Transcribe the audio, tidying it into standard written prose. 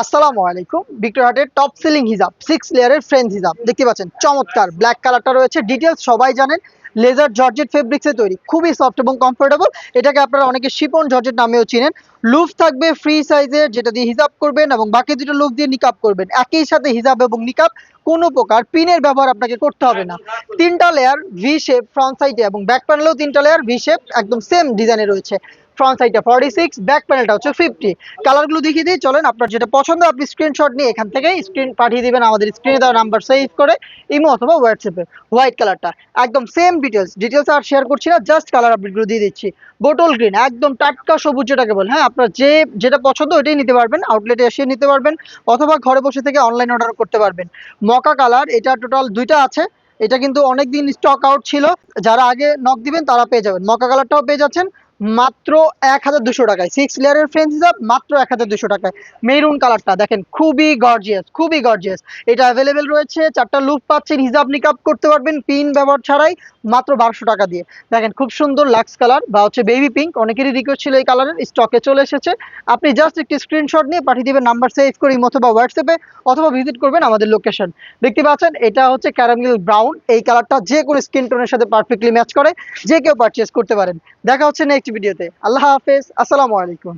আসসালামু আলাইকুম। ভিক্টোরিয়া হাটের টপ সেলিং হিজাব 6 লেয়ারের ফ্রেঞ্চ হিজাব দেখতে পাচ্ছেন, চমৎকার ব্ল্যাক কালারটা রয়েছে। ডিটেলস সবাই জানেন, লেজার জর্জেট ফেব্রিক্সে তৈরি, খুবই সফট এবং কমফোর্টেবল। এটাকে আপনারা অনেকে শিফন জর্জেট নামেও চিনেন। লুফ থাকবে ফ্রি সাইজের, যেটা দিয়ে হিজাব করবেন এবং বাকি দুটো লুফ দিয়ে নিকাব করবেন। একই সাথে হিজাব এবং নিকাব, কোনো প্রকার পিনের ব্যবহার আপনাকে করতে হবে না। তিনটা লেয়ার ভি শেপ ফ্রন্ট সাইডে এবং ব্যাক প্যানেলেও তিনটা লেয়ার ভি শেপ একদম সেম ডিজাইনে রয়েছে। ফ্রন্ট সাইডটা 46, ব্যাক প্যানেলটা হচ্ছে 50। কালারগুলো দেখিয়ে দিই চলেন। আপনার যেটা পছন্দ আপনি স্ক্রিনশট নিয়ে এখান থেকে স্ক্রিন পাঠিয়ে দিবেন আমাদের স্ক্রিনে দেওয়া নাম্বার সেভ করে, ইমো অথবা হোয়াটসঅ্যাপে। হোয়াইট কালারটা একদম সেম ডিটেলস আর শেয়ার করছি না, জাস্ট কালার আপডেটগুলো দিয়ে দিচ্ছি। বোটল গ্রিন একদম টাটকা সবুজ যেটাকে বল, হ্যাঁ আপনার যেটা পছন্দ ওইটাই নিতে পারবেন, আউটলেটে এসে নিতে পারবেন অথবা ঘরে বসে থেকে অনলাইন অর্ডার করতে পারবেন। মকা কালার, এটা টোটাল দুইটা আছে। এটা কিন্তু অনেকদিন স্টক আউট ছিল, যারা আগে নক দিবেন তারা পেয়ে যাবেন। মকা কালারটাও পেয়ে যাচ্ছেন মাত্র 1200 টাকায়। 6 লেয়ারের ফ্রেঞ্চ হিজাব মাত্র 1200 টাকায়। মেরুন কালারটা দেখেন, খুবই গর্জিয়াস, খুবই গর্জিয়াস। এটা অ্যাভেলেবেল রয়েছে, 4টা লুপ পাচ্ছেন, হিজাব নিকাব করতে পারবেন পিন ব্যবহার ছাড়াই, মাত্র 1200 টাকা দিয়ে। দেখেন খুব সুন্দর লাক্স কালার বা হচ্ছে বেবি পিঙ্ক, অনেকেরই রিকোয়েস্ট ছিল এই কালারের, স্টকে চলে এসেছে। আপনি জাস্ট একটি স্ক্রিনশট নিয়ে পাঠিয়ে দিবেন নাম্বার সেভ করে ইমো অথবা হোয়াটসঅ্যাপে, অথবা ভিজিট করবেন আমাদের লোকেশন। দেখতে পাচ্ছেন এটা হচ্ছে ক্যারামেল ব্রাউন, এই কালারটা যে কোনো স্কিন টোনের সাথে পারফেক্টলি ম্যাচ করে, যে কেউ পারচেজ করতে পারেন। দেখা হচ্ছে নেক্সট ভিডিওতে। আল্লাহ হাফেজ, আসসালামু আলাইকুম।